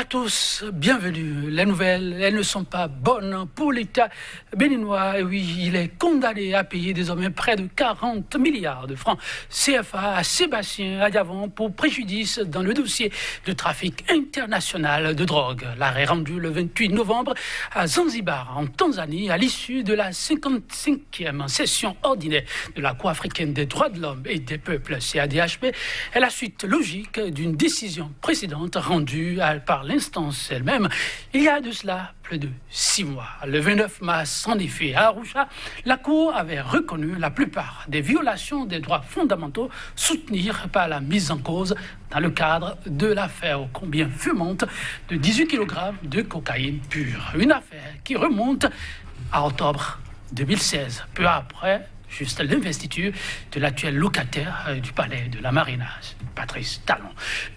À tous, bienvenue. Les nouvelles, elles ne sont pas bonnes pour l'État béninois. Et oui, il est condamné à payer désormais près de 40 milliards de francs CFA à Sébastien Adiavon pour préjudice dans le dossier de trafic international de drogue. L'arrêt rendu le 28 novembre à Zanzibar, en Tanzanie, à l'issue de la 55e session ordinaire de la Cour africaine des droits de l'homme et des peuples, CADHP, est la suite logique d'une décision précédente rendue par l'instance elle-même il y a de cela plus de 6 mois. Le 29 mars, en effet, à Arusha, la Cour avait reconnu la plupart des violations des droits fondamentaux soutenues par la mise en cause dans le cadre de l'affaire ô combien fumante de 18 kg de cocaïne pure. Une affaire qui remonte à octobre 2016, peu après juste l'investiture de l'actuel locataire du palais de la Marina, Patrice Talon.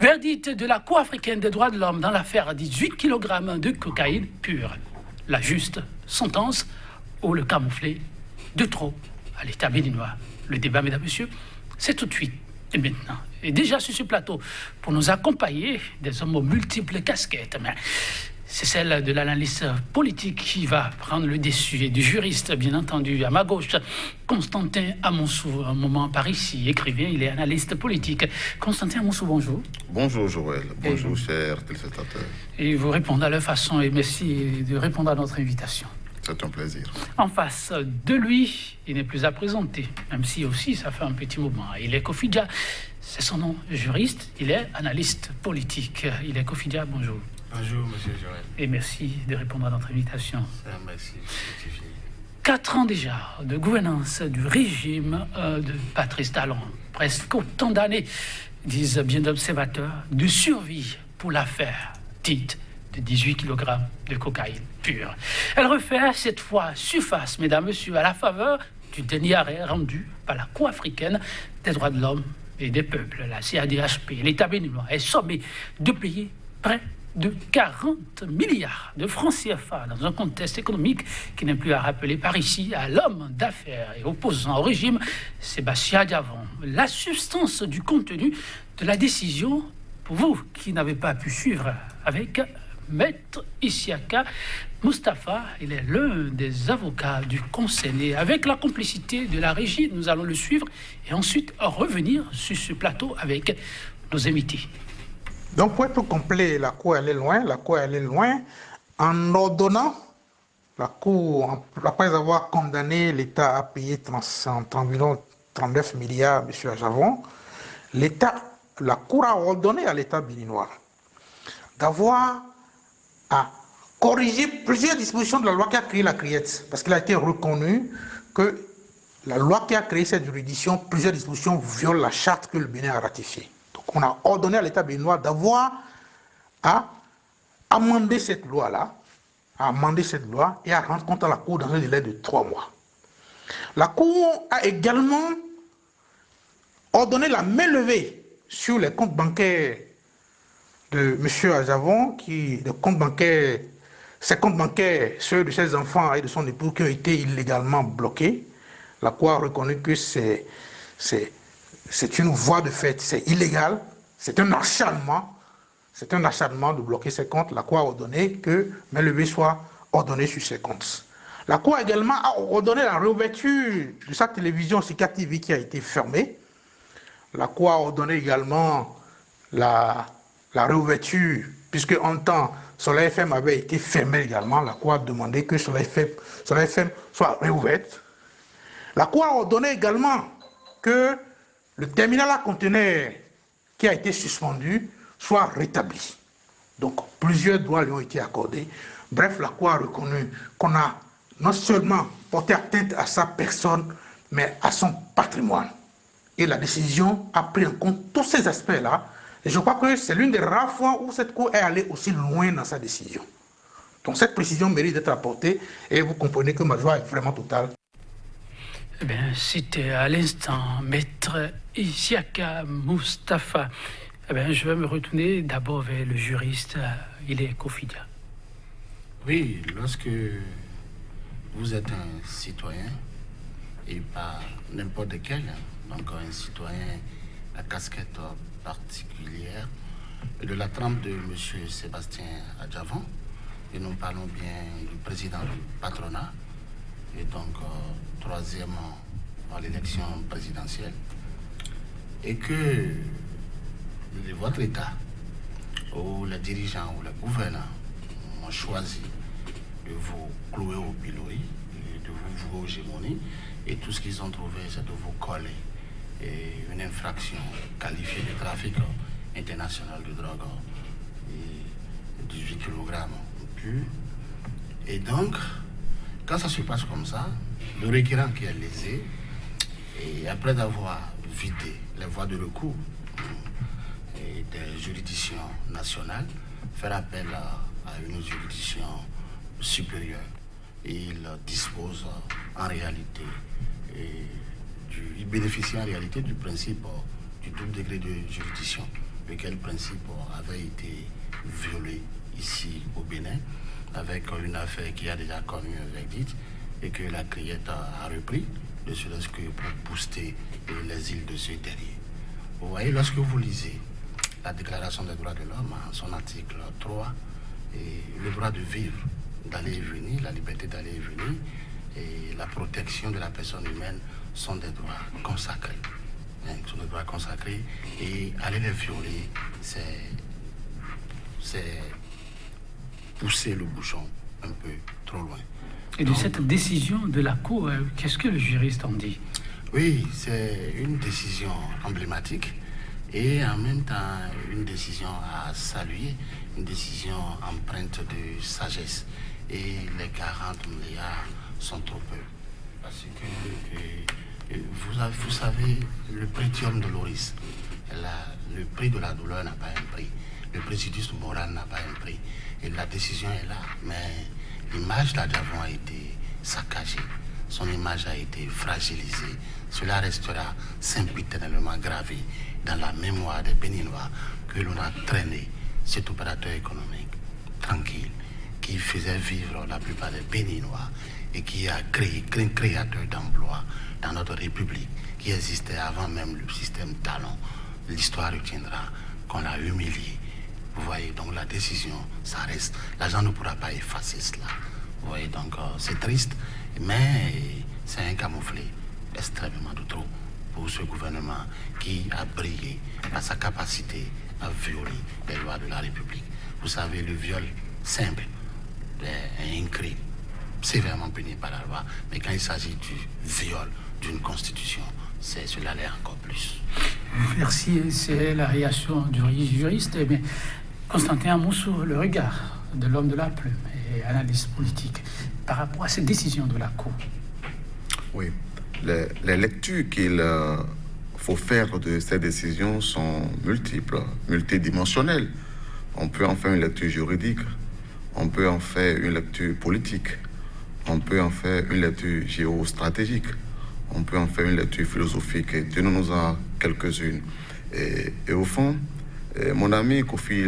Verdict de la Cour africaine des droits de l'homme dans l'affaire 18 kg de cocaïne pure. La juste sentence ou le camouflet de trop à l'État béninois. Le débat, mesdames, messieurs, c'est tout de suite et maintenant. Et déjà sur ce plateau, pour nous accompagner, des hommes aux multiples casquettes, mais c'est celle de l'analyste politique qui va prendre le dessus et du juriste, bien entendu, à ma gauche, Constantin Amonsou, un moment par ici, écrivain, il est analyste politique. Constantin Amonsou, bonjour. Bonjour Joël, bonjour chers téléspectateurs. Et vous répondez à leur façon et merci de répondre à notre invitation. C'est un plaisir. En face de lui, il n'est plus à présenter, même si aussi ça fait un petit moment. Il est Kofidia, c'est son nom, juriste, il est analyste politique. Il est Kofidia, bonjour. Bonjour, monsieur Joël. Et merci de répondre à notre invitation. Merci. 4 ans déjà de gouvernance du régime de Patrice Talon. Presque autant d'années, disent bien d'observateurs, de survie pour l'affaire dite de 18 kg de cocaïne pure. Elle refait cette fois surface, mesdames, messieurs, à la faveur du dernier arrêt rendu par la Cour africaine des droits de l'homme et des peuples, la CADHP. L'État béninois est sommé de payer près de 40 milliards de francs CFA dans un contexte économique qui n'est plus à rappeler par ici à l'homme d'affaires et opposant au régime, Sébastien Adiavon. La substance du contenu de la décision, pour vous qui n'avez pas pu suivre avec Maître Isiaka Moustapha, il est l'un des avocats du concerné. Avec la complicité de la régie, nous allons le suivre et ensuite revenir sur ce plateau avec nos invités. Donc, pour être complet, la Cour allait loin en ordonnant, la Cour, après avoir condamné l'État à payer environ 39 milliards, M. Adiavon, la Cour a ordonné à l'État béninois d'avoir à corriger plusieurs dispositions de la loi qui a créé la CRIET, parce qu'il a été reconnu que la loi qui a créé cette juridiction, plusieurs dispositions violent la charte que le Bénin a ratifiée. On a ordonné à l'État béninois d'avoir à amender cette loi-là, et à rendre compte à la Cour dans un délai de 3 mois. La Cour a également ordonné la main levée sur les comptes bancaires de M. Adiavon, ces comptes bancaires, ceux de ses enfants et de son époux qui ont été illégalement bloqués. La Cour a reconnu que c'est une voie de fait, c'est illégal, c'est un acharnement de bloquer ces comptes. La Cour a ordonné que main levée soit ordonnée sur ces comptes. La Cour également a ordonné la réouverture de sa télévision Sika TV qui a été fermée. La Cour a ordonné également la réouverture, puisque en temps, Soleil FM avait été fermé également. La Cour a demandé que Soleil FM soit réouverte. La Cour a ordonné également que le terminal à conteneurs qui a été suspendu soit rétabli. Donc, plusieurs droits lui ont été accordés. Bref, la Cour a reconnu qu'on a non seulement porté atteinte à sa personne, mais à son patrimoine. Et la décision a pris en compte tous ces aspects-là. Et je crois que c'est l'une des rares fois où cette Cour est allée aussi loin dans sa décision. Donc, cette précision mérite d'être apportée et vous comprenez que ma joie est vraiment totale. Eh bien, c'était à l'instant Maître Isiaka Moustapha. Eh bien, je vais me retourner d'abord vers le juriste, il est Kofidia. Oui, lorsque vous êtes un citoyen, et pas n'importe quel, donc un citoyen à casquette particulière, de la trempe de M. Sébastien Adjavan, et nous parlons bien du président du patronat, et donc troisièmement à l'élection présidentielle, et que votre État, ou les dirigeants ou les gouvernants ont choisi de vous clouer au pilori, de vous vouer aux gémonies, et tout ce qu'ils ont trouvé, c'est de vous coller une infraction qualifiée de trafic international de drogue, et 18 kg pur. Et donc, quand ça se passe comme ça, le requérant qui est lésé, et après avoir vidé les voies de recours et des juridictions nationales, faire appel à une juridiction supérieure. Et il dispose en réalité, il bénéficie en réalité du principe du double degré de juridiction, lequel principe avait été violé ici au Bénin, avec une affaire qui a déjà connu un verdict et que la criette a repris, ne serait-ce que pour booster les îles de ce dernier. Vous voyez, lorsque vous lisez la Déclaration des droits de l'homme, en son article 3, et le droit de vivre, d'aller et venir, la liberté d'aller et venir, et la protection de la personne humaine sont des droits consacrés. Sont des droits consacrés, et aller les violer, c'est pousser le bouchon un peu trop loin. Et de cette décision de la Cour, qu'est-ce que le juriste en dit? Oui, c'est une décision emblématique et en même temps une décision à saluer, une décision empreinte de sagesse. Et les 40 milliards sont trop peu. Parce que vous savez, le prix de Loris, le prix de la douleur n'a pas un prix. Le préjudice moral n'a pas un prix. Et la décision est là. Mais l'image d'Adjavan a été saccagée. Son image a été fragilisée. Cela restera sempiternellement gravé dans la mémoire des Béninois que l'on a traîné cet opérateur économique tranquille qui faisait vivre la plupart des Béninois et qui a créé un créateur d'emplois dans notre République qui existait avant même le système talon. L'histoire retiendra qu'on l'a humilié. Vous voyez, donc la décision, ça reste. L'agent ne pourra pas effacer cela. Vous voyez, donc c'est triste, mais c'est un camouflet extrêmement de trop pour ce gouvernement qui a brillé à sa capacité à violer les lois de la République. Vous savez, le viol simple est un crime sévèrement puni par la loi, mais quand il s'agit du viol d'une constitution, cela l'est encore plus. Merci, c'est la réaction du juriste. Eh bien, Constantin Amoussou, le regard de l'homme de la plume et analyste politique par rapport à cette décision de la Cour. Oui, les lectures qu'il faut faire de ces décisions sont multiples, multidimensionnelles. On peut en faire une lecture juridique, on peut en faire une lecture politique, on peut en faire une lecture géostratégique, on peut en faire une lecture philosophique. Et donnons-nous-en quelques-unes. Et au fond, mon ami Kofi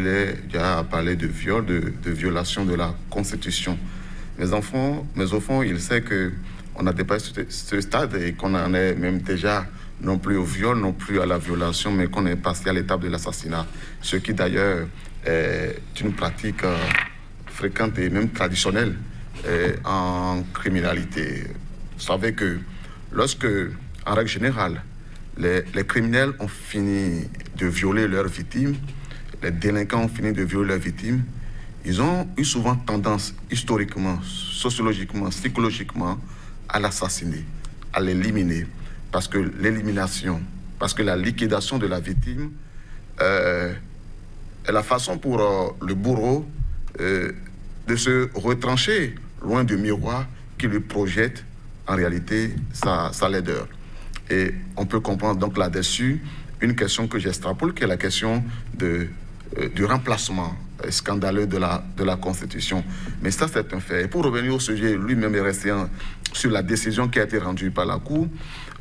a parlé de viol, de violation de la Constitution. Mais au fond, il sait qu'on a dépassé ce stade et qu'on en est même déjà non plus au viol, non plus à la violation, mais qu'on est passé à l'étape de l'assassinat. Ce qui d'ailleurs est une pratique fréquente et même traditionnelle en criminalité. Vous savez que lorsque, en règle générale, les criminels ont fini de violer leurs victimes, les délinquants ont fini de violer leurs victimes, ils ont eu souvent tendance, historiquement, sociologiquement, psychologiquement, à l'assassiner, à l'éliminer. Parce que la liquidation de la victime est la façon pour le bourreau de se retrancher loin du miroir qui lui projette en réalité sa laideur. Et on peut comprendre donc là-dessus une question que j'extrapole, qui est la question du remplacement scandaleux de la Constitution. Mais ça, c'est un fait. Et pour revenir au sujet, lui-même est resté sur la décision qui a été rendue par la Cour,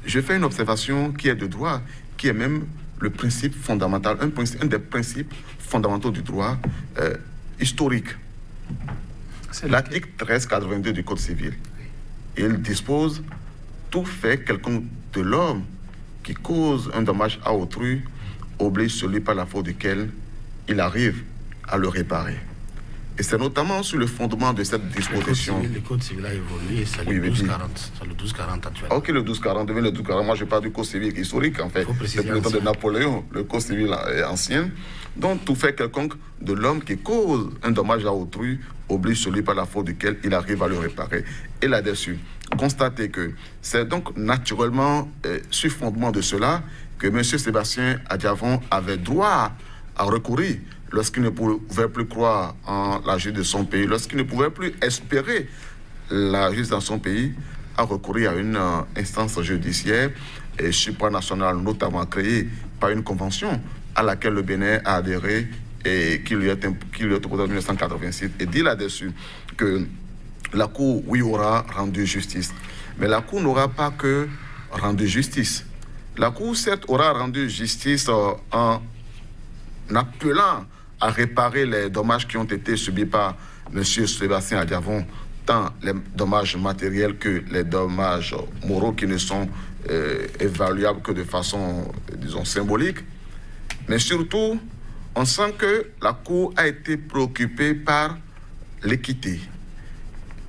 je fais une observation qui est de droit, qui est même le principe fondamental, un des principes fondamentaux du droit historique. C'est l'article 1382 du Code civil. Il dispose tout fait quelconque de l'homme qui cause un dommage à autrui oblige celui par la faute duquel il arrive à le réparer. Et c'est notamment sur le fondement de cette disposition. Le code civil a évolué, c'est le 1240. C'est le 1240 actuellement. Ok, le 1240 devient le 1240. Moi, je parle du code civil historique, en fait. Depuis le temps de Napoléon, le code civil est ancien. Donc, tout fait quelconque de l'homme qui cause un dommage à autrui oblige celui par la faute duquel il arrive à le réparer. Et là-dessus, constatez que c'est donc naturellement sur fondement de cela que M. Sébastien Adjavon avait droit à recourir lorsqu'il ne pouvait plus croire en la justice de son pays, lorsqu'il ne pouvait plus espérer la justice dans son pays, à recourir à une instance judiciaire et supranationale, notamment créée par une convention à laquelle le Bénin a adhéré et qui lui est proposée en 1986, et dit là-dessus que la Cour, oui, aura rendu justice. Mais la Cour n'aura pas que rendu justice. La Cour, certes, aura rendu justice en appelant à réparer les dommages qui ont été subis par M. Sébastien Adjavon, tant les dommages matériels que les dommages moraux qui ne sont évaluables que de façon, disons, symbolique. Mais surtout, on sent que la Cour a été préoccupée par l'équité.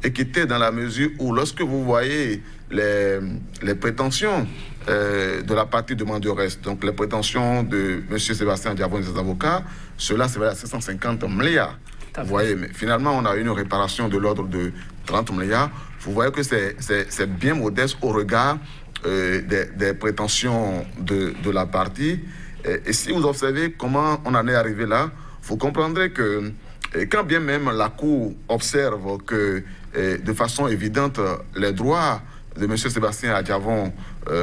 Équité dans la mesure où, lorsque vous voyez les prétentions de la partie demanderesse, donc les prétentions de M. Sébastien Adjavon et ses avocats, cela c'est vers 750 milliards. Vous voyez, mais finalement, on a une réparation de l'ordre de 30 milliards. Vous voyez que c'est bien modeste au regard des prétentions de la partie. Et si vous observez comment on en est arrivé là, vous comprendrez que quand bien même la Cour observe que de façon évidente les droits de M. Sébastien Adjavon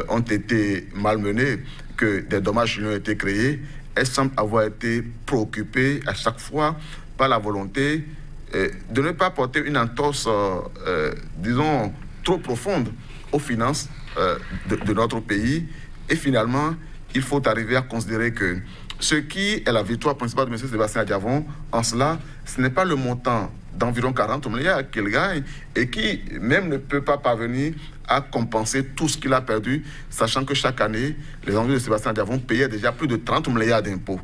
ont été malmenés, que des dommages lui ont été créés, elle semble avoir été préoccupée à chaque fois par la volonté de ne pas porter une entorse, disons, trop profonde aux finances de notre pays. Et finalement, il faut arriver à considérer que ce qui est la victoire principale de M. Sébastien Adjavon, en cela, ce n'est pas le montant d'environ 40 milliards qu'il gagne et qui même ne peut pas parvenir à compenser tout ce qu'il a perdu, sachant que chaque année, les envies de Sébastien Adjavon payaient déjà plus de 30 milliards d'impôts.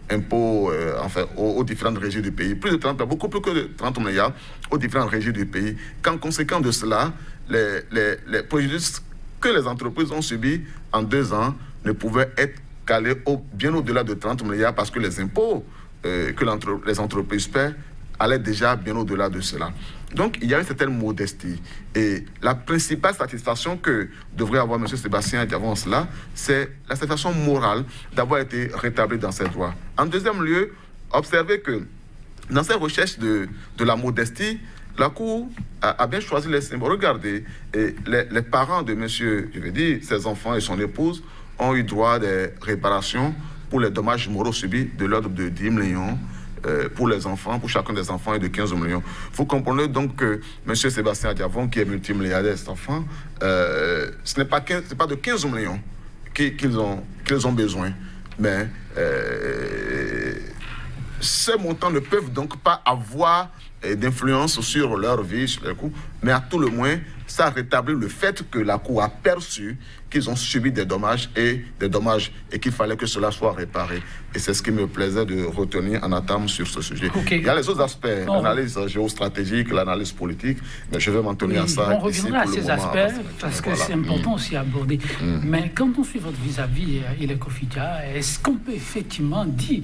Impôts enfin, aux différentes régions du pays. Beaucoup plus que de 30 milliards aux différentes régions du pays. Qu'en conséquence de cela, les préjudices que les entreprises ont subis en 2 ans ne pouvaient être calés bien au-delà de 30 milliards parce que les impôts que les entreprises paient allaient déjà bien au-delà de cela. Donc, il y a une certaine modestie. Et la principale satisfaction que devrait avoir M. Sébastien Adjavon en cela, c'est la satisfaction morale d'avoir été rétabli dans ses droits. En deuxième lieu, observez que dans ses recherches de la modestie, la Cour a bien choisi les symboles. Regardez, les parents de M. je veux dire, ses enfants et son épouse ont eu droit à des réparations pour les dommages moraux subis de l'ordre de 10 millions pour les enfants, pour chacun des enfants, et de 15 millions. Vous comprenez donc que M. Sébastien Adjavon, qui est multimilliardaire, cet enfant, ce n'est pas de 15 millions qu'ils ont besoin, mais ces montants ne peuvent donc pas avoir d'influence sur leur vie, sur leur coût, mais à tout le moins, ça rétablit le fait que la Cour a perçu qu'ils ont subi des dommages et qu'il fallait que cela soit réparé. Et c'est ce qui me plaisait de retenir en attente sur ce sujet. Okay. Il y a les autres aspects, l'analyse géostratégique, l'analyse politique, mais je vais m'en tenir à ça. On reviendra à ces aspects parce que c'est important aussi à aborder. Mais quand on suit votre vis-à-vis, Ile Kofidia, est-ce qu'on peut effectivement dire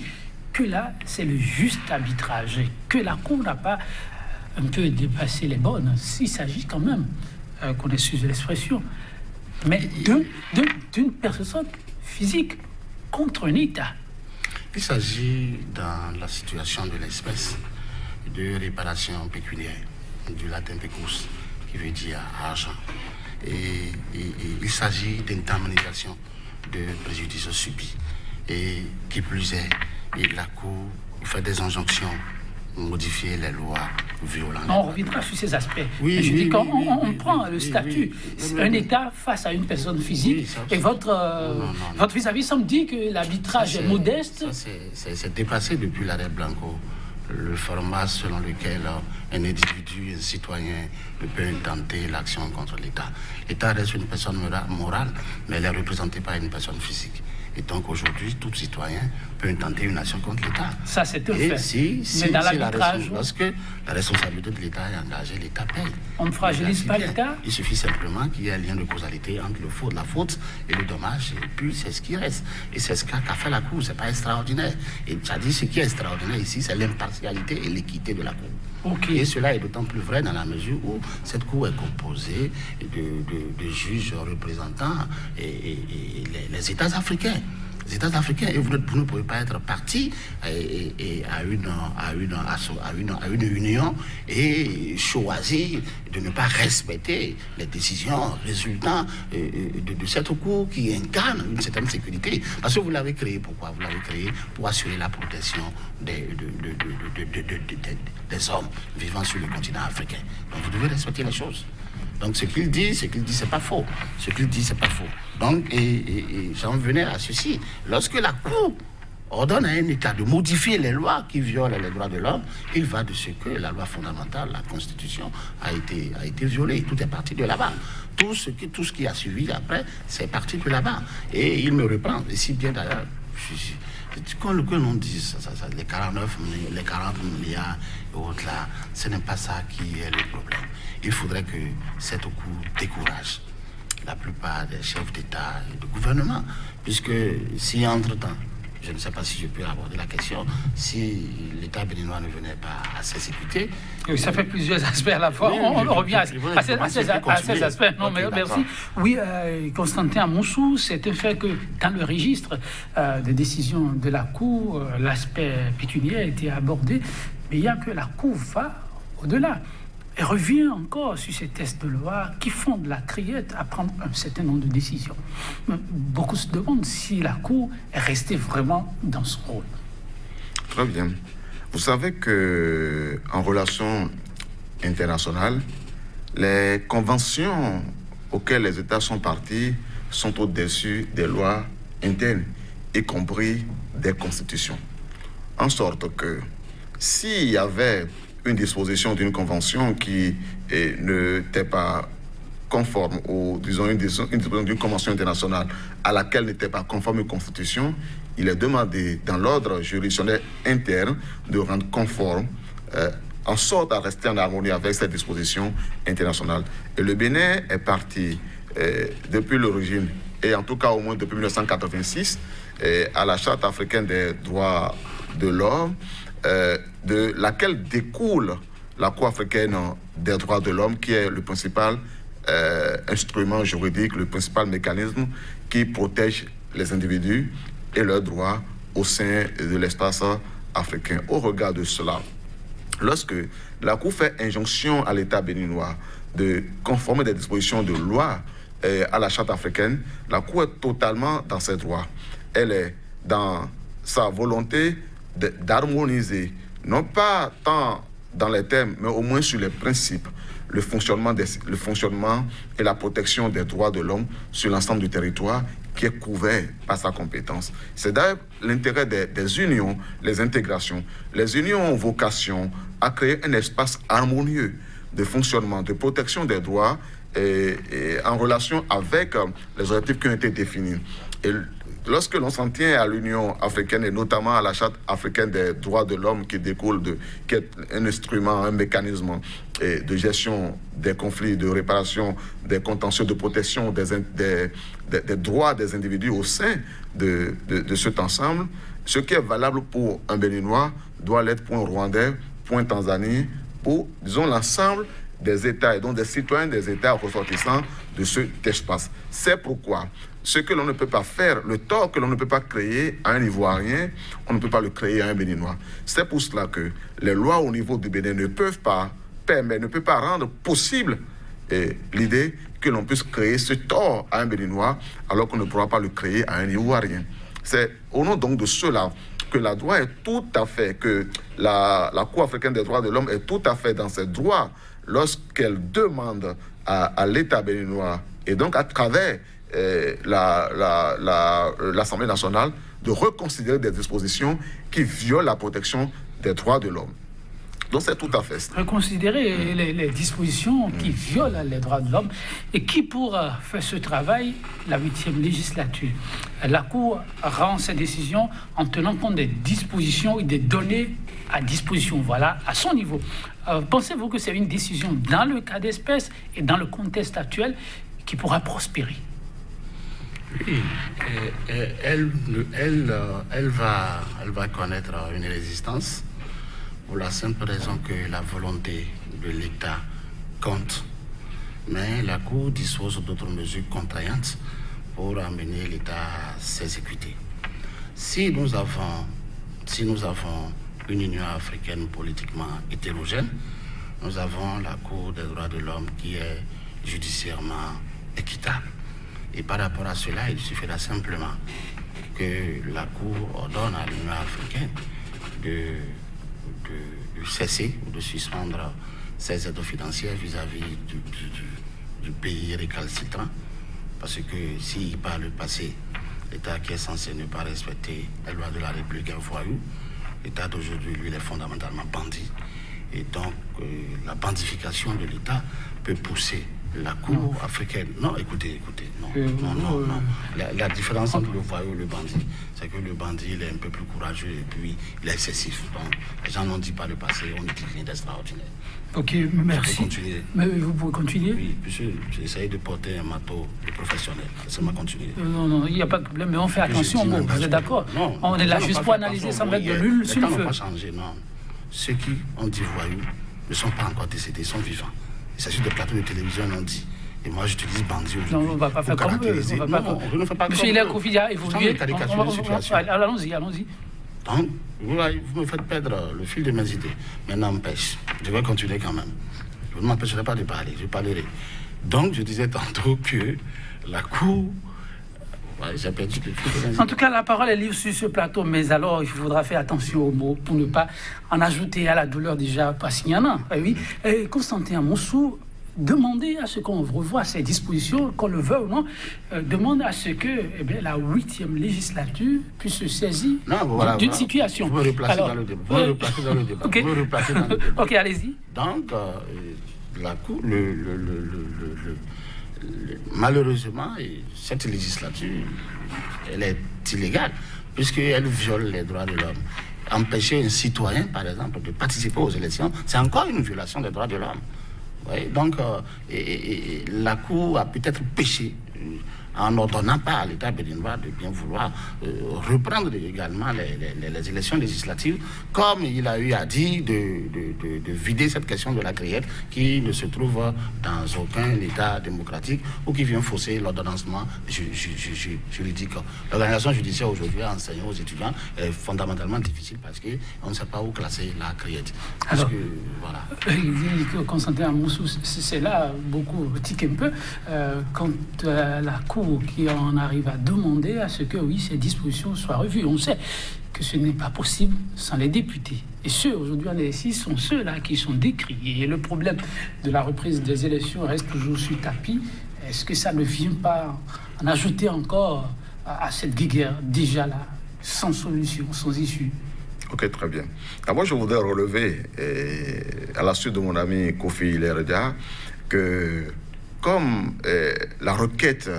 que là, c'est le juste arbitrage et que la Cour n'a pas un peu dépassé les bornes, s'il s'agit quand même, qu'on excuse l'expression, mais d'une personne physique contre un État. Il s'agit, dans la situation de l'espèce, de réparation pécuniaire, du latin pecus, qui veut dire argent. Et il s'agit d'indemnisation de préjudice subis. Et qui plus est, la Cour fait des injonctions, modifier les lois violentes. On reviendra sur ces aspects. Oui, je dis quand on prend le statut, un État face à une personne physique, et votre vis-à-vis semble dire que l'arbitrage est modeste. C'est dépassé depuis l'arrêt Blanco. Le format selon lequel un individu, un citoyen ne peut intenter l'action contre l'État. L'État reste une personne morale, mais elle est représentée par une personne physique. Et donc aujourd'hui, tout citoyen peut intenter une action contre l'État. Ça, c'est un fait. Mais dans l'arbitrage, lorsque la responsabilité de l'État est engagée, l'État paye. On ne fragilise pas l'État. Il suffit simplement qu'il y ait un lien de causalité entre la faute et le dommage, et puis c'est ce qui reste. Et c'est ce qu'a fait la Cour, c'est pas extraordinaire. Et ça dit, ce qui est extraordinaire ici, c'est l'impartialité et l'équité de la Cour. Okay. Et cela est d'autant plus vrai dans la mesure où cette Cour est composée de juges représentants et les États africains. Les États africains, et vous ne pouvez pas être parti à une union et choisir de ne pas respecter les décisions résultant de cette Cour qui incarne une certaine sécurité. Parce que vous l'avez créé, pourquoi? Vous l'avez créé pour assurer la protection des hommes vivant sur le continent africain. Donc vous devez respecter les choses. Donc ce qu'il dit, c'est pas faux. Ce qu'il dit, c'est pas faux. Donc, et j'en venais à ceci. Lorsque la Cour ordonne à un État de modifier les lois qui violent les droits de l'homme, il va de ce que la loi fondamentale, la Constitution, a été violée. Tout est parti de là-bas. Tout ce qui a suivi après, c'est parti de là-bas. Et il me reprend, et si bien d'ailleurs, que l'on dise les 40 milliards et autres là, ce n'est pas ça qui est le problème. Il faudrait que cette Cour décourage la plupart des chefs d'État et de gouvernement, puisque si entre-temps, je ne sais pas si je peux aborder la question, si l'État béninois ne venait pas à s'exécuter... Oui, ça fait plusieurs aspects à la fois. On revient à ces aspects. Non, mais merci. Oui, Constantin Amonsou, c'est un fait que dans le registre des décisions de la Cour, l'aspect pécuniaire a été abordé, mais il y a que la Cour va au-delà. Et revient encore sur ces tests de loi qui font de la criette à prendre un certain nombre de décisions. Beaucoup se demandent si la Cour est restée vraiment dans son rôle. Très bien. Vous savez qu'en relation internationale, les conventions auxquelles les États sont partis sont au-dessus des lois internes, y compris des constitutions. En sorte que s'il y avait une disposition d'une convention qui n'était pas conforme, ou disons une disposition d'une convention internationale à laquelle n'était pas conforme aux constitutions, il est demandé dans l'ordre juridictionnel interne de rendre conforme, en sorte à rester en harmonie avec cette disposition internationale. Et le Bénin est parti depuis l'origine, et en tout cas au moins depuis 1986, à la Charte africaine des droits de l'homme, de laquelle découle la Cour africaine des droits de l'homme, qui est le principal instrument juridique, le principal mécanisme qui protège les individus et leurs droits au sein de l'espace africain. Au regard de cela, lorsque la Cour fait injonction à l'État béninois de conformer des dispositions de loi à la Charte africaine, la Cour est totalement dans ses droits. Elle est dans sa volonté d'harmoniser, non pas tant dans les thèmes, mais au moins sur les principes, le fonctionnement et la protection des droits de l'homme sur l'ensemble du territoire qui est couvert par sa compétence. C'est d'ailleurs l'intérêt des unions, les intégrations. Les unions ont vocation à créer un espace harmonieux de fonctionnement, de protection des droits et en relation avec les objectifs qui ont été définis. Et lorsque l'on s'en tient à l'Union africaine et notamment à la Charte africaine des droits de l'homme qui est un instrument, un mécanisme de gestion des conflits, de réparation des contentieux, de protection des droits des individus au sein de cet ensemble, ce qui est valable pour un Béninois doit l'être pour un Rwandais, pour un Tanzanie, pour, disons, l'ensemble des États et donc des citoyens des États ressortissants de cet espace. C'est pourquoi ce que l'on ne peut pas faire, le tort que l'on ne peut pas créer à un Ivoirien, on ne peut pas le créer à un Béninois. C'est pour cela que les lois au niveau du Bénin ne peuvent pas rendre possible l'idée que l'on puisse créer ce tort à un Béninois alors qu'on ne pourra pas le créer à un Ivoirien. C'est au nom donc de cela que la loi est tout à fait, que la Cour africaine des droits de l'homme est tout à fait dans ses droits lorsqu'elle demande à l'État béninois et donc à travers l'Assemblée nationale de reconsidérer des dispositions qui violent la protection des droits de l'homme. Donc c'est tout à fait ça. Reconsidérer les dispositions qui violent les droits de l'homme et qui, pour faire ce travail, la 8e législature, la Cour rend ses décisions en tenant compte des dispositions et des données à disposition, voilà, à son niveau. Pensez-vous que c'est une décision dans le cas d'espèce et dans le contexte actuel qui pourra prospérer? Oui, elle va connaître une résistance pour la simple raison que la volonté de l'État compte. Mais la Cour dispose d'autres mesures contraignantes pour amener l'État à s'exécuter. Si nous avons une Union africaine politiquement hétérogène, nous avons la Cour des droits de l'homme qui est judiciairement équitable. Et par rapport à cela, il suffira simplement que la Cour ordonne à l'Union africaine de cesser ou de suspendre ses aides financières vis-à-vis du pays récalcitrant. Parce que si par le passé, l'État qui est censé ne pas respecter les lois de la République est voyou, l'État d'aujourd'hui, lui, il est fondamentalement bandit. Et donc, la bandification de l'État peut pousser la Cour africaine. Non, écoutez, non. La différence entre le voyou et le bandit, c'est que le bandit, il est un peu plus courageux et puis il est excessif. Donc, les gens n'ont dit pas le passé, on dit rien d'extraordinaire. Ok, merci. Mais vous pouvez continuer? Oui, puisque j'essaie de porter un manteau de professionnel. Ça m'a continué. Non, il n'y a pas de problème, mais on fait attention, vous êtes d'accord? Non. On est là juste pour analyser sans mettre de l'huile sur le feu. Les temps n'ont pas changé, non. Ceux qui ont dit voyous ne sont pas encore décédés, ils sont vivants. Il s'agit de plateaux de télévision, on dit. Et moi, j'utilise bandit aujourd'hui. Non, on ne va pas faire comme eux. Je ne fais pas Monsieur Hilaire Kofi a évolué. Allons-y. Donc, vous me faites perdre le fil de mes idées. Mais n'empêche, je vais continuer quand même. Je ne m'empêcherai pas de parler, je parlerai. Donc, je disais tantôt que la Cour... j'ai perdu le fil de mes idées. En tout cas, la parole est libre sur ce plateau, mais alors il faudra faire attention aux mots pour ne pas en ajouter à la douleur déjà, parce qu'il y en a. Oui. Et Constantin Amonsou, demander à ce qu'on revoie ces dispositions, qu'on le veuille ou non, demande à ce que la 8e législature puisse se saisir d'une situation. Vous me replacez dans le débat. Okay. Ok, allez-y. Donc, la Cour, malheureusement, cette législature, elle est illégale, puisqu'elle viole les droits de l'homme. Empêcher un citoyen, par exemple, de participer aux élections, c'est encore une violation des droits de l'homme. Oui, donc, la Cour a peut-être péché en n'ordonnant pas à l'État béninois de bien vouloir reprendre également les élections législatives, comme il a eu à dire de vider cette question de la criette qui ne se trouve dans aucun État démocratique ou qui vient fausser l'ordonnancement juridique. L'organisation judiciaire aujourd'hui enseignée aux étudiants est fondamentalement difficile parce qu'on ne sait pas où classer la criette. Alors, voilà. Constantin Amonsou, c'est là beaucoup tique un peu quand la Cour qui en arrive à demander à ce que, oui, ces dispositions soient revues. On sait que ce n'est pas possible sans les députés. Et ceux, aujourd'hui, en exercice, sont ceux-là qui sont décriés. Et le problème de la reprise des élections reste toujours sur tapis. Est-ce que ça ne vient pas en ajouter encore à cette guerre déjà là, sans solution, sans issue? Ok, très bien. Moi, je voudrais relever, à la suite de mon ami Kofi Hilaire, que comme la requête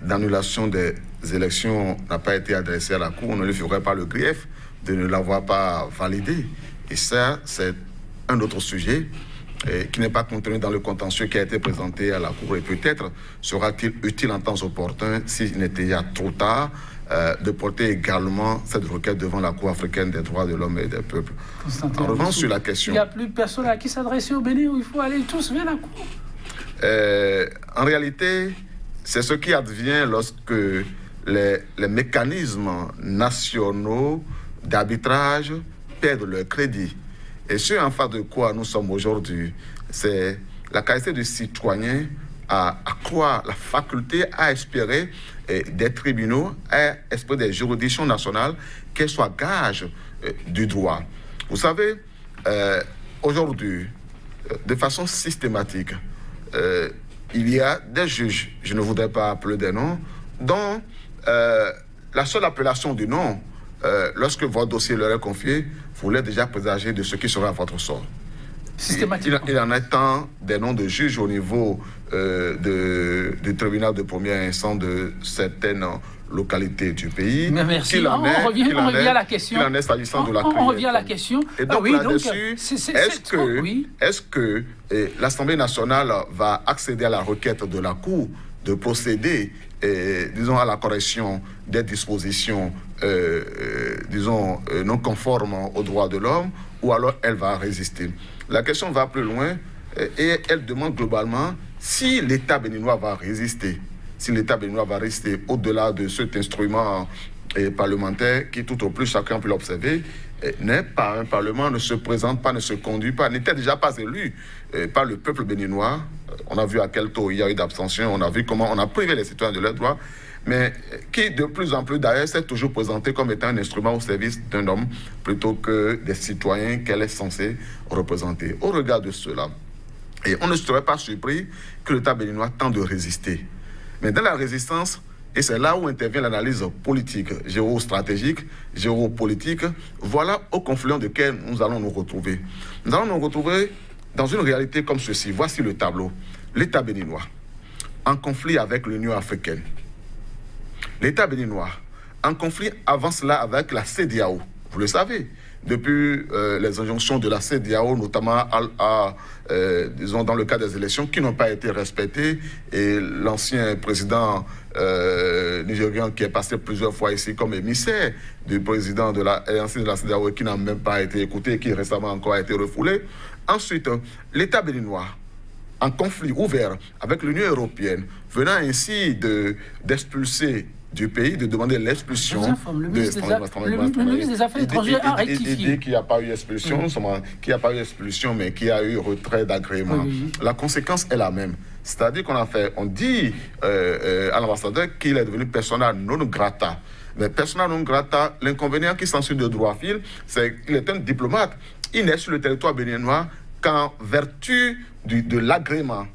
d'annulation des élections n'a pas été adressée à la Cour, on ne lui ferait pas le grief de ne l'avoir pas validée. Et ça, c'est un autre sujet qui n'est pas contenu dans le contentieux qui a été présenté à la Cour. Et peut-être sera-t-il utile en temps opportun, s'il n'était déjà trop tard, de porter également cette requête devant la Cour africaine des droits de l'homme et des peuples. Constantin, en revanche, sur la question... Il n'y a plus personne à qui s'adresser au Bénin, où il faut aller tous vers la Cour. En réalité, c'est ce qui advient lorsque les mécanismes nationaux d'arbitrage perdent leur crédit. Et ce en face de quoi nous sommes aujourd'hui, c'est la qualité du citoyen à croire la faculté à espérer des tribunaux, à espérer des juridictions nationales, qu'elles soient gages du droit. Vous savez, aujourd'hui, de façon systématique, il y a des juges, je ne voudrais pas appeler des noms, dont la seule appellation du nom, lorsque votre dossier leur est confié, voulait déjà présager de ce qui sera votre sort. Systématiquement. Il en est temps des noms de juges au niveau du tribunal de première instance de certaines localités du pays. Mais merci. On revient à la question. Il en est s'agissant de la On revient à la question. Et donc là-dessus, est-ce que l'Assemblée nationale va accéder à la requête de la Cour de procéder, disons, à la correction des dispositions, disons, non conformes aux droits de l'homme, ou alors elle va résister? La question va plus loin et elle demande globalement si l'État béninois va résister. Si l'État béninois va rester au-delà de cet instrument parlementaire qui, tout au plus, chacun peut l'observer, n'est pas un parlement, ne se présente pas, ne se conduit pas, n'était déjà pas élu par le peuple béninois. On a vu à quel taux il y a eu d'abstention, on a vu comment on a privé les citoyens de leurs droits, mais qui de plus en plus d'ailleurs s'est toujours présenté comme étant un instrument au service d'un homme plutôt que des citoyens qu'elle est censée représenter. Au regard de cela, et on ne serait pas surpris que l'État béninois tente de résister. Mais dans la résistance, et c'est là où intervient l'analyse politique, géostratégique, géopolitique, voilà au confluent duquel nous allons nous retrouver. Nous allons nous retrouver dans une réalité comme ceci. Voici le tableau. L'État béninois, en conflit avec l'Union africaine. L'État béninois, en conflit avant cela avec la CEDEAO. Vous le savez, depuis les injonctions de la CEDEAO, notamment disons dans le cas des élections qui n'ont pas été respectées, et l'ancien président nigérian qui est passé plusieurs fois ici comme émissaire du président de la CEDEAO qui n'a même pas été écouté et qui récemment encore a été refoulé. Ensuite, l'État béninois, en conflit ouvert avec l'Union européenne, venant ainsi d'expulser du pays, de demander l'expulsion. Le ministre des Affaires étrangères a rectifié. Il dit qu'il n'y a pas eu expulsion, mais qu'il y a eu retrait d'agrément. Oui. La conséquence est la même. C'est-à-dire on dit à l'ambassadeur qu'il est devenu persona non grata. Mais persona non grata, l'inconvénient qui s'ensuit de droit fil, c'est qu'il est un diplomate. Il n'est sur le territoire béninois qu'en vertu de l'agrément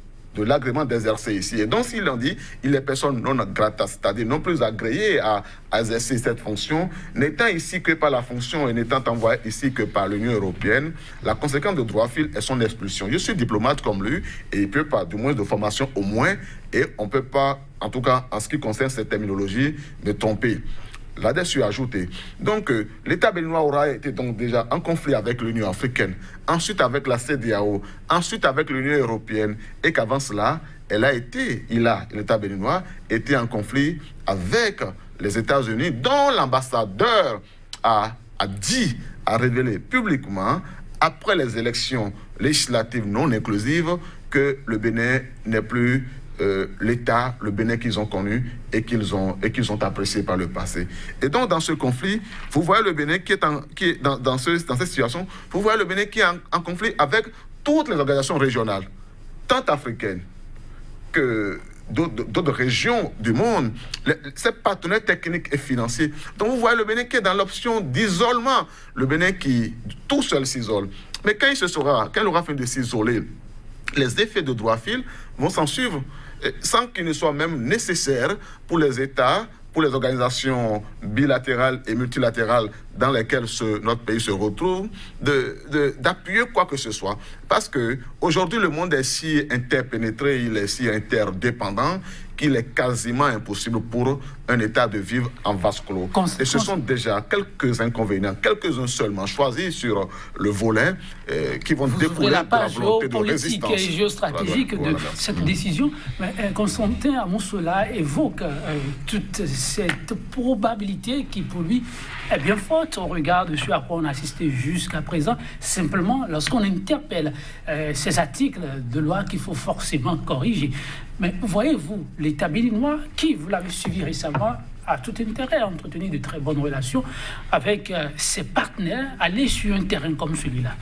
d'exercer ici. Et donc, s'il en dit, il est personne non grata, c'est-à-dire non plus agréé à exercer cette fonction, n'étant ici que par la fonction et n'étant envoyé ici que par l'Union européenne, la conséquence de droit fil est son expulsion. Je suis diplomate comme lui, et il ne peut pas, du moins de formation au moins, et on ne peut pas, en tout cas en ce qui concerne cette terminologie, me tromper. Là-dessus ajouté. Donc, l'État béninois aura été donc déjà en conflit avec l'Union africaine, ensuite avec la CEDEAO, ensuite avec l'Union européenne, et qu'avant cela, l'État béninois était en conflit avec les États-Unis, dont l'ambassadeur a révélé publiquement, après les élections législatives non inclusives, que le Bénin n'est plus l'État, le Bénin qu'ils ont connu et qu'ils ont apprécié par le passé. Et donc, dans ce conflit, vous voyez le Bénin qui est dans cette situation, vous voyez le Bénin qui est en conflit avec toutes les organisations régionales, tant africaines que d'autres régions du monde, ses partenaires techniques et financiers. Donc, vous voyez le Bénin qui est dans l'option d'isolement, le Bénin qui tout seul s'isole. Mais quand il aura fini de s'isoler, les effets de droit fil vont s'en suivre sans qu'il ne soit même nécessaire pour les États, pour les organisations bilatérales et multilatérales dans lesquelles notre pays se retrouve, d'appuyer quoi que ce soit. Parce qu'aujourd'hui, le monde est si interpénétré, il est si interdépendant, qu'il est quasiment impossible pour un État de vivre en vase clos. Et ce sont déjà quelques inconvénients, quelques-uns seulement choisis sur le volet qui vont découler de la volonté de résistance. Politique et géostratégique de cette décision. Mais Constantin Amoussola évoque toute cette probabilité qui, pour lui, est bien forte au regard de ce à quoi on a assisté jusqu'à présent. Simplement, lorsqu'on interpelle ces articles de loi qu'il faut forcément corriger. Mais voyez-vous, l'État béninois, qui, vous l'avez suivi récemment, a tout intérêt à entretenir de très bonnes relations avec ses partenaires, aller sur un terrain comme celui-là.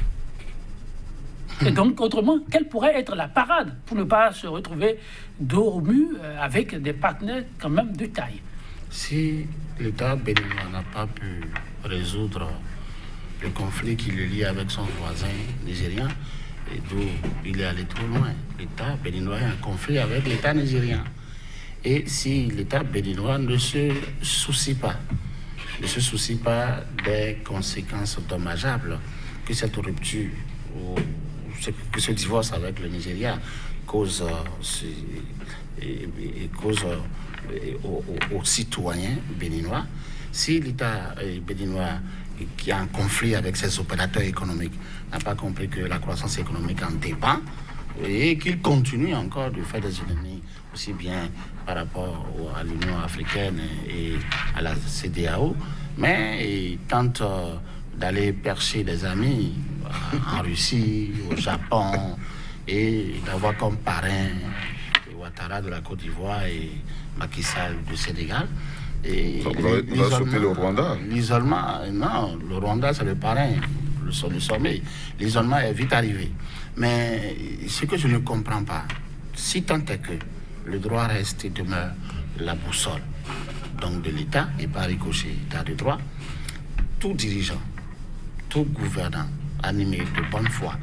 Et donc, autrement, quelle pourrait être la parade pour ne pas se retrouver dos au mur avec des partenaires quand même de taille? Si l'État béninois n'a pas pu résoudre le conflit qui le lie avec son voisin nigérien, et d'où il est allé trop loin, l'État béninois est en conflit avec l'État nigérien. Et si l'État béninois ne se soucie pas ne se soucie pas des conséquences dommageables que cette rupture ou que ce divorce avec le Nigeria cause, aux citoyens béninois. Si l'État béninois, qui a un conflit avec ses opérateurs économiques, n'a pas compris que la croissance économique en dépend et qu'il continue encore de faire des ennemis aussi bien par rapport à l'Union africaine et à la CEDEAO, mais il tente d'aller percher des amis en Russie, au Japon, et d'avoir comme parrain Ouattara de la Côte d'Ivoire et Macky Sall du Sénégal. Et vous avez sauté le Rwanda. L'isolement, non, le Rwanda c'est le parrain, le sommet. L'isolement est vite arrivé. Mais ce que je ne comprends pas, si tant est que le droit reste et demeure la boussole donc de l'État et pas ricochet d'État de droit, tout dirigeant, tout gouvernant animé de bonne foi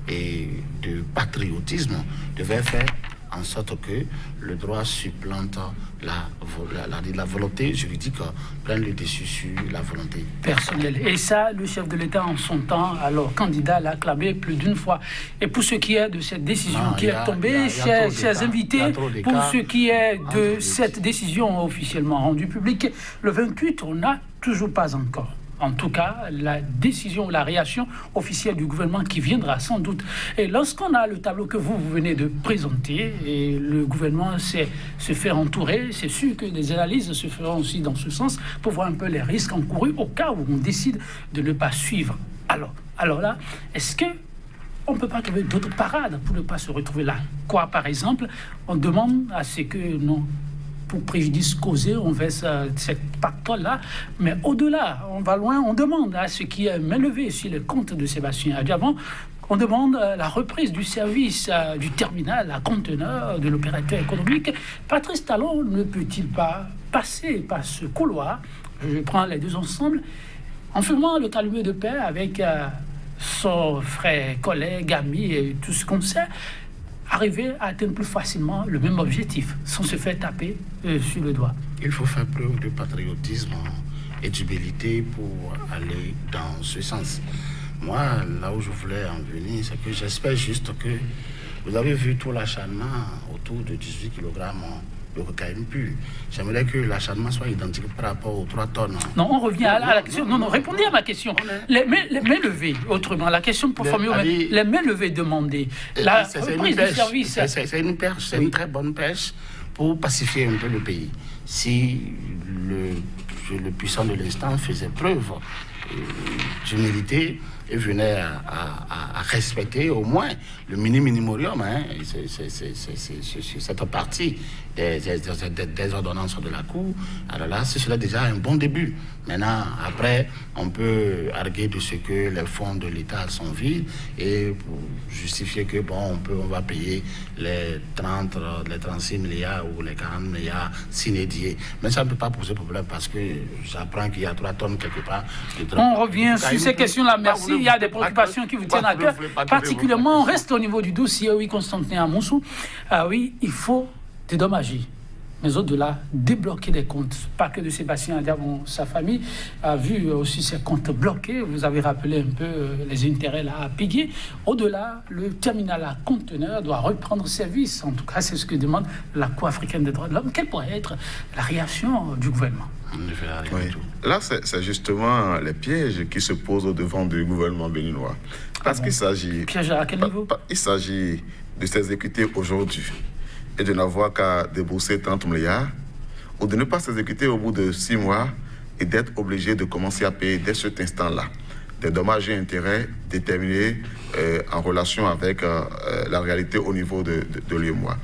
et de patriotisme devait faire en sorte que le droit supplante la volonté juridique, prenne le dessus sur la volonté personnelle. Et ça, le chef de l'État, en son temps, alors candidat, l'a acclamé plus d'une fois. Et pour ce qui est de cette décision qui est tombée, chers invités, pour ce qui est de cette décision officiellement rendue publique, le 28, on n'a toujours pas encore. En tout cas, la décision, la réaction officielle du gouvernement qui viendra sans doute. Et lorsqu'on a le tableau que vous venez de présenter, et le gouvernement se fait entourer, c'est sûr que des analyses se feront aussi dans ce sens pour voir un peu les risques encourus au cas où on décide de ne pas suivre. Alors là, est-ce que on ne peut pas trouver d'autres parades pour ne pas se retrouver là? Quoi, par exemple, on demande à ce que non, pour préjudice causé, on verse cette pactole-là. Mais au-delà, on va loin, on demande à ce qui est main levée sur le compte de Sébastien Adjavon, on demande la reprise du service du terminal à conteneur de l'opérateur économique. Patrice Talon ne peut-il pas passer par ce couloir, je prends les deux ensemble, en fumant le calumet de paix avec son frère, collègue, ami et tout ce qu'on sait, arriver à atteindre plus facilement le même objectif, sans se faire taper sur le doigt. Il faut faire preuve de patriotisme et d'humilité pour aller dans ce sens. Moi, là où je voulais en venir, c'est que j'espère juste que vous avez vu tout l'acharnement autour de 18 kg de cocaïne pure. J'aimerais que l'acharnement soit identique par rapport aux 3 tonnes. Non, on revient à la question. Non, répondez à ma question. Les mains levées, autrement, la question pour formuler, les mains levées demandées. La reprise du service. C'est une perche, c'est une très bonne perche pour pacifier un peu le pays. Si le puissant de l'instant faisait preuve d'humilité et venait à respecter au moins le minimum, cette partie des ordonnances de la Cour. Alors là, ce serait déjà un bon début. Maintenant, après, on peut arguer de ce que les fonds de l'État sont vides et pour justifier que, bon, on va payer les 36 milliards ou les 40 milliards s'inédiés. Mais ça ne peut pas poser problème parce que j'apprends qu'il y a 3 tonnes quelque part. On revient sur ces questions-là. Merci. Il y a des préoccupations qui vous tiennent à cœur. Particulièrement, on reste au niveau du dossier, oui, Constantin Amoussou. Ah oui, il faut dédommager. Mais au-delà, débloquer des comptes. Pas que de Sébastien Adjavon, sa famille a vu aussi ses comptes bloqués. Vous avez rappelé un peu les intérêts là à payer. Au-delà, le terminal à conteneurs doit reprendre service. En tout cas, c'est ce que demande la Cour africaine des droits de l'homme. Quelle pourrait être la réaction du gouvernement? Là, c'est justement les pièges qui se posent au devant du gouvernement béninois. Parce qu'il s'agit... Piège à quel niveau? Il s'agit de s'exécuter aujourd'hui et de n'avoir qu'à débourser 30 milliards, ou de ne pas s'exécuter au bout de 6 mois et d'être obligé de commencer à payer dès cet instant-là des dommages et intérêts déterminés en relation avec la réalité au niveau de l'UEMOA.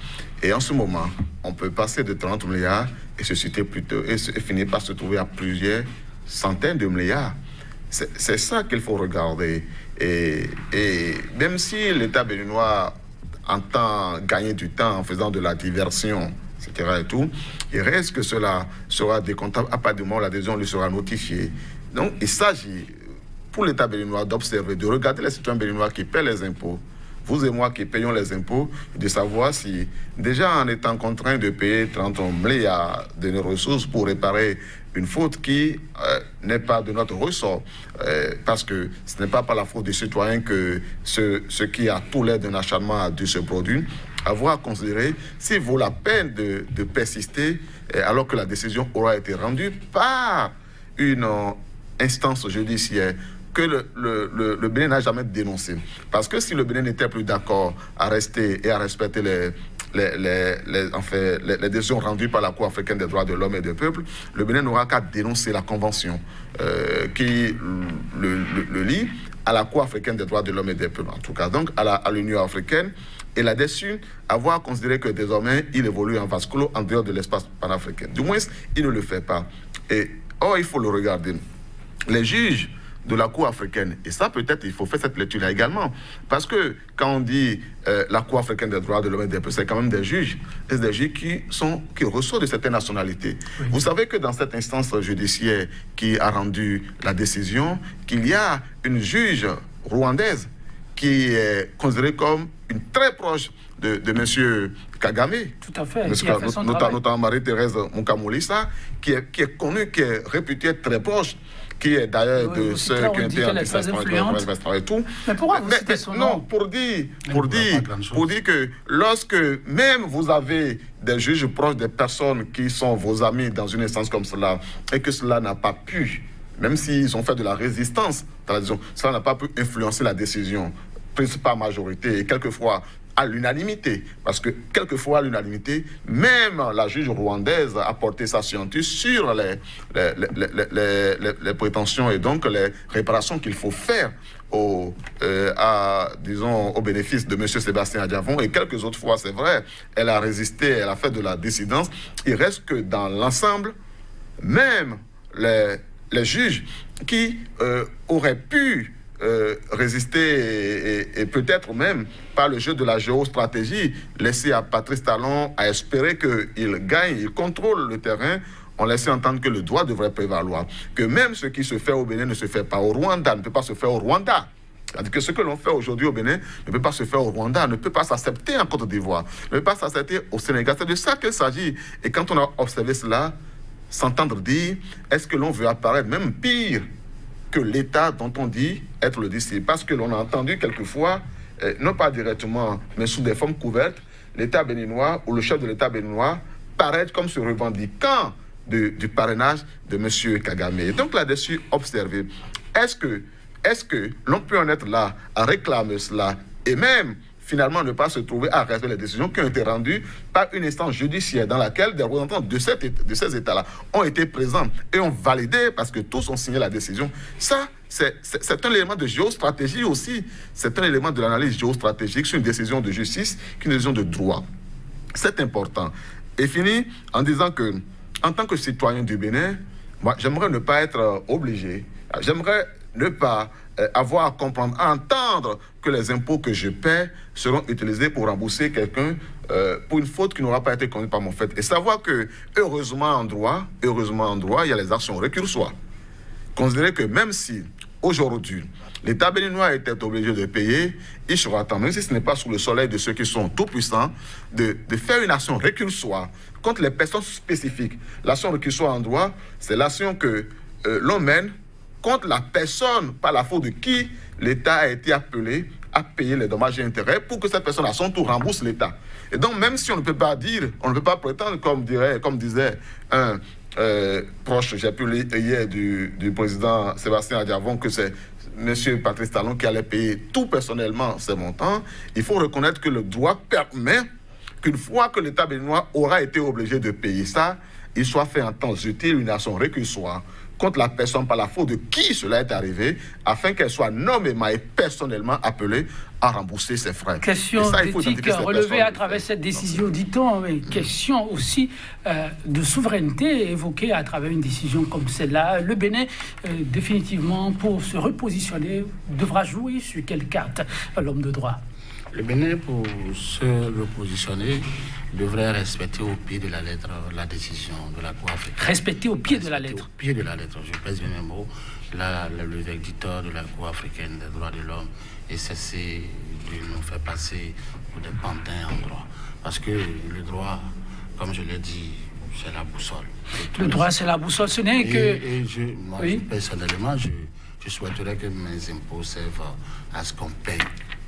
Et en ce moment, on peut passer de 30 milliards et se citer plutôt et finir par se trouver à plusieurs centaines de milliards. C'est ça qu'il faut regarder. Et même si l'État béninois entend gagner du temps en faisant de la diversion, etc. et tout, il reste que cela sera décomptable à partir du moment où l'adhésion lui sera notifiée. Donc, il s'agit pour l'État béninois d'observer, de regarder les citoyens béninois qui paient les impôts, vous et moi qui payons les impôts, de savoir si, déjà en étant contraints de payer 30 milliards de nos ressources pour réparer une faute qui n'est pas de notre ressort, parce que ce n'est pas par la faute des citoyens que ce qui a tout l'air d'un acharnement a dû se produire. Avoir à considérer s'il vaut la peine de persister alors que la décision aura été rendue par une instance judiciaire que le Bénin n'a jamais dénoncé. Parce que si le Bénin n'était plus d'accord à rester et à respecter les décisions rendues par la Cour africaine des droits de l'homme et des peuples, le Bénin n'aura qu'à dénoncer la convention qui le lie à la Cour africaine des droits de l'homme et des peuples, en tout cas donc à l'Union africaine, et là-dessus, avoir considéré que désormais, il évolue en vase clos en dehors de l'espace panafricain. Du moins, il ne le fait pas. Or, il faut le regarder. Les juges de la Cour africaine, et ça peut-être, il faut faire cette lecture-là également, parce que quand on dit la Cour africaine des droits de l'homme et des peuples, c'est quand même des juges, et des juges qui ressortent de certaines nationalités. Oui. Vous savez que dans cette instance judiciaire qui a rendu la décision, qu'il y a une juge rwandaise qui est considérée comme une très proche de M. Kagame. Tout à fait. Notamment Marie-Thérèse Mukamulisa, qui est connue, qui est réputée très proche, qui est d'ailleurs de ceux qui ont été en et tout. Mais pourquoi vous citez son nom? Non, pour dire que lorsque même vous avez des juges proches des personnes qui sont vos amis dans une instance comme cela, et que cela n'a pas pu, même s'ils ont fait de la résistance, cela n'a pas pu influencer la décision, prise par majorité et quelquefois à l'unanimité, parce que quelquefois à l'unanimité, même la juge rwandaise a porté sa scienture sur les prétentions et donc les réparations qu'il faut faire au bénéfice de M. Sébastien Adjavon, et quelques autres fois, c'est vrai, elle a résisté, elle a fait de la dissidence. Il reste que dans l'ensemble, même les juges qui auraient pu résister et peut-être même par le jeu de la géostratégie laisser à Patrice Talon à espérer qu'il gagne, il contrôle le terrain, on laissait entendre que le droit devrait prévaloir, que même ce qui se fait au Bénin ne se fait pas au Rwanda, ne peut pas se faire au Rwanda. C'est-à-dire que ce que l'on fait aujourd'hui au Bénin ne peut pas se faire au Rwanda, ne peut pas s'accepter en Côte d'Ivoire, ne peut pas s'accepter au Sénégal. C'est de ça qu'il s'agit. Et quand on a observé cela, s'entendre dire, est-ce que l'on veut apparaître même pire que l'État dont on dit être le disciple? Parce que l'on a entendu quelquefois, non pas directement, mais sous des formes couvertes, l'État béninois ou le chef de l'État béninois paraître comme se revendiquant du parrainage de M. Kagame. Et donc là-dessus, observer, est-ce que l'on peut en être là à réclamer cela et même finalement ne pas se trouver à respecter les décisions qui ont été rendues par une instance judiciaire dans laquelle des représentants de ces États-là ont été présents et ont validé parce que tous ont signé la décision. Ça, c'est un élément de géostratégie aussi. C'est un élément de l'analyse géostratégique sur une décision de justice, une décision de droit. C'est important. Et fini en disant que, en tant que citoyen du Bénin, moi, j'aimerais ne pas être obligé. J'aimerais ne pas avoir à comprendre, à entendre que les impôts que je paie seront utilisés pour rembourser quelqu'un pour une faute qui n'aura pas été commise par mon fait. Et savoir que, heureusement en droit, il y a les actions récursoires. Considérer que même si, aujourd'hui, l'État béninois était obligé de payer, il sera temps, même si ce n'est pas sous le soleil de ceux qui sont tout-puissants, de faire une action récursoire contre les personnes spécifiques. L'action récursoire en droit, c'est l'action que l'on mène contre la personne par la faute de qui l'État a été appelé à payer les dommages et intérêts pour que cette personne à son tour rembourse l'État. Et donc même si on ne peut pas dire, on ne peut pas prétendre, comme disait un proche, j'ai pu lire hier du président Sébastien Adjavon, que c'est M. Patrice Talon qui allait payer tout personnellement ces montants, il faut reconnaître que le droit permet qu'une fois que l'État béninois aura été obligé de payer ça, il soit fait en temps utile une action récursoire contre la personne par la faute de qui cela est arrivé, afin qu'elle soit nommément et personnellement appelée à rembourser ses frais. Question d'éthique relevée à travers cette décision, dit-on, mais question aussi de souveraineté évoquée à travers une décision comme celle-là. Le Bénin, définitivement, pour se repositionner, devra jouer sur quelle carte l'homme de droit? Le Bénin, pour se repositionner, devrait respecter au pied de la lettre la décision de la Cour africaine. Respecter au pied de la lettre. Au pied de la lettre, je pèse bien mes mots. Le verdict de la Cour africaine des droits de l'homme et cesser de nous faire passer pour des pantins en droit. Parce que le droit, comme je l'ai dit, c'est la boussole. Le droit, c'est la boussole. Ce n'est que... Moi, personnellement, je souhaiterais que mes impôts servent à ce qu'on paye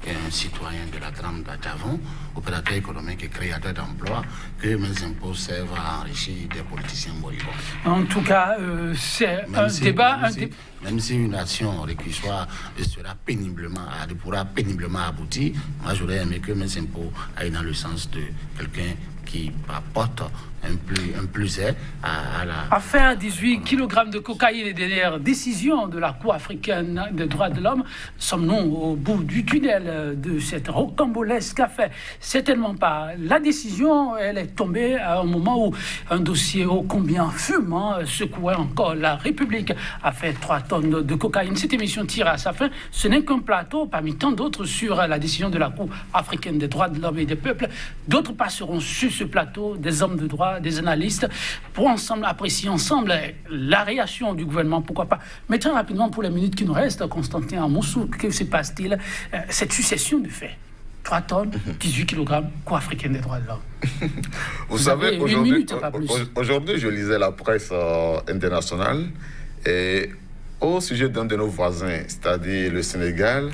un citoyen de la trame d'Adjavon, opérateur économique et créateur d'emplois, que mes impôts servent à enrichir des politiciens moribonds. En tout cas, c'est un débat... Même si une action réquisitoire pourra péniblement aboutir, moi j'aurais aimé que mes impôts aillent dans le sens de quelqu'un qui apporte un plus à la... Affaire 18 kg de cocaïne et dernière décision de la Cour africaine des droits de l'homme. Sommes-nous au bout du tunnel de cette rocambolesque affaire? Certainement pas. La décision, elle est tombée à un moment où un dossier ô combien fumant secouait encore la République. Affaire 3 tonnes de cocaïne. Cette émission tire à sa fin. Ce n'est qu'un plateau parmi tant d'autres sur la décision de la Cour africaine des droits de l'homme et des peuples. D'autres passeront sur ce plateau, des hommes de droit, des analystes, pour ensemble apprécier ensemble la réaction du gouvernement, pourquoi pas. Mais très rapidement, pour les minutes qui nous restent, Constantin Amoussou, que se passe-t-il? Cette succession de faits, 3 tonnes, 18 kg, Cour africaine des droits de l'homme. Vous savez, aujourd'hui, je lisais la presse internationale et au sujet d'un de nos voisins, c'est-à-dire le Sénégal,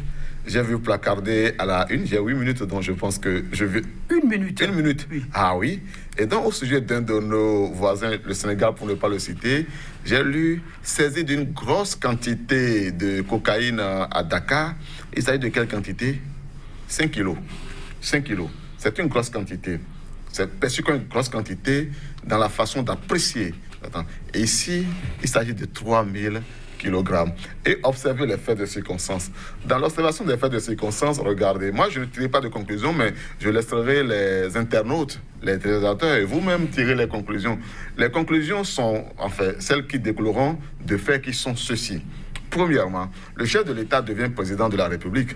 j'ai vu placarder à la une, j'ai 8 minutes, donc je pense que je vais... 1 minute. 1 minute, oui. Ah oui. Et donc, au sujet d'un de nos voisins, le Sénégal, pour ne pas le citer, j'ai lu saisi d'une grosse quantité de cocaïne à Dakar. Il s'agit de quelle quantité? 5 kilos. 5 kilos. C'est une grosse quantité. C'est perçu comme une grosse quantité dans la façon d'apprécier. Et ici, il s'agit de 3000 kilogrammes. Et observez les faits de circonstance. Dans l'observation des faits de circonstance, regardez, moi je ne tirerai pas de conclusion, mais je laisserai les internautes, les téléspectateurs et vous-même tirer les conclusions. Les conclusions sont, en fait, celles qui découleront de faits qui sont ceux-ci. Premièrement, le chef de l'État devient président de la République.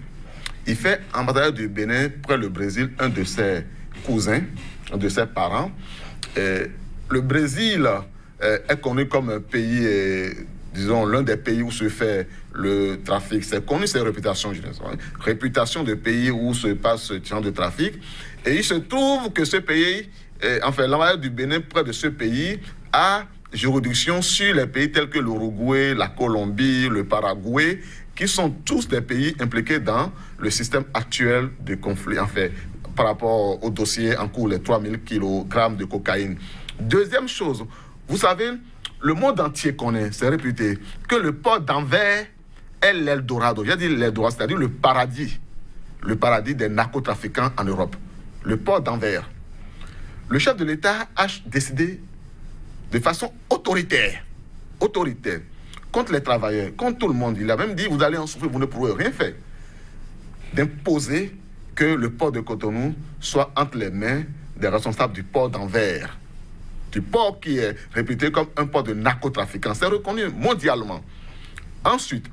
Il fait ambassadeur du Bénin près le Brésil, un de ses cousins, un de ses parents. Et le Brésil est connu comme un pays... disons, l'un des pays où se fait le trafic. C'est connu, ses réputations, je dirais. Réputation de pays où se passe ce genre de trafic. Et il se trouve que ce pays, enfin, l'ambassadeur du Bénin, près de ce pays, a juridiction sur les pays tels que l'Uruguay, la Colombie, le Paraguay, qui sont tous des pays impliqués dans le système actuel de conflit, en fait, par rapport au dossier en cours, les 3000 kg de cocaïne. Deuxième chose, vous savez, le monde entier connaît, c'est réputé, que le port d'Anvers est l'Eldorado. J'ai dit l'Eldorado, c'est-à-dire le paradis des narcotrafiquants en Europe. Le port d'Anvers. Le chef de l'État a décidé de façon autoritaire, contre les travailleurs, contre tout le monde. Il a même dit, vous allez en souffrir, vous ne pourrez rien faire, d'imposer que le port de Cotonou soit entre les mains des responsables du port d'Anvers. Du port qui est réputé comme un port de narcotrafiquants. C'est reconnu mondialement. Ensuite,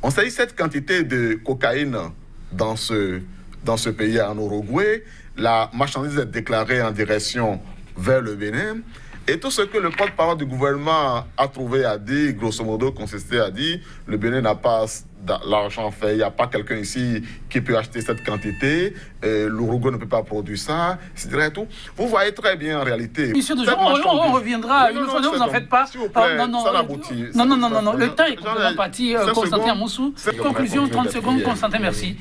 on saisit cette quantité de cocaïne dans ce pays en Uruguay. La marchandise est déclarée en direction vers le Bénin. Et tout ce que le porte-parole du gouvernement a trouvé à dire, grosso modo, consistait à dire le Bénin n'a pas l'argent fait, il n'y a pas quelqu'un ici qui peut acheter cette quantité, l'Uruguay ne peut pas produire ça, etc. Et tout. Vous voyez très bien en réalité. Monsieur de on reviendra une fois, ne vous en faites pas. S'il vous plaît, ça n'aboutit. Non, le temps est complètement parti. Constantin Amoussou, conclusion, 30 secondes, Constantin, merci.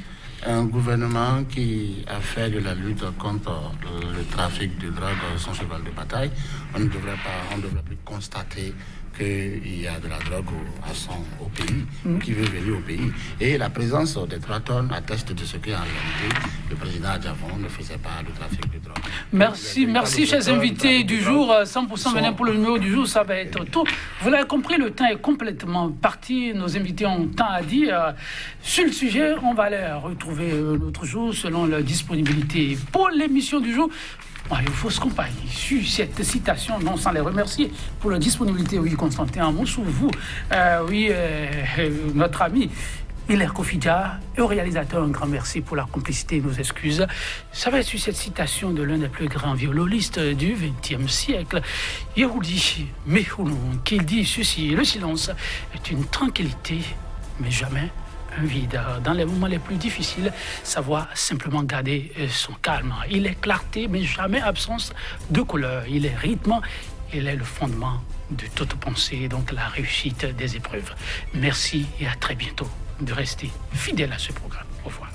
Un gouvernement qui a fait de la lutte contre le trafic de drogue son cheval de bataille, on ne devrait plus constater qu'il y a de la drogue au pays, qui veut venir au pays. Et la présence des 3 tonnes atteste de ce qu'en réalité, le président Adjavon ne faisait pas de trafic de drogue. Merci, chers invités du jour. 100% Bénin pour le numéro du jour, ça va être tout. Vous l'avez compris, le temps est complètement parti. Nos invités ont tant à dire. Sur le sujet, on va les retrouver l'autre jour selon leur disponibilité. Pour l'émission du jour, il faut se compagnie. Sur cette citation, non sans les remercier pour leur disponibilité. Oui, Constantin Amoussou, vous, notre ami Hilaire Kofidja, et au réalisateur, un grand merci pour la complicité et nos excuses. Ça va être sur cette citation de l'un des plus grands violonistes du XXe siècle, Yehudi Mehoulou, qui dit ceci: le silence est une tranquillité, mais jamais un vide. Dans les moments les plus difficiles, savoir simplement garder son calme. Il est clarté, mais jamais absence de couleur. Il est rythme, il est le fondement de toute pensée, donc la réussite des épreuves. Merci et à très bientôt de rester fidèle à ce programme. Au revoir.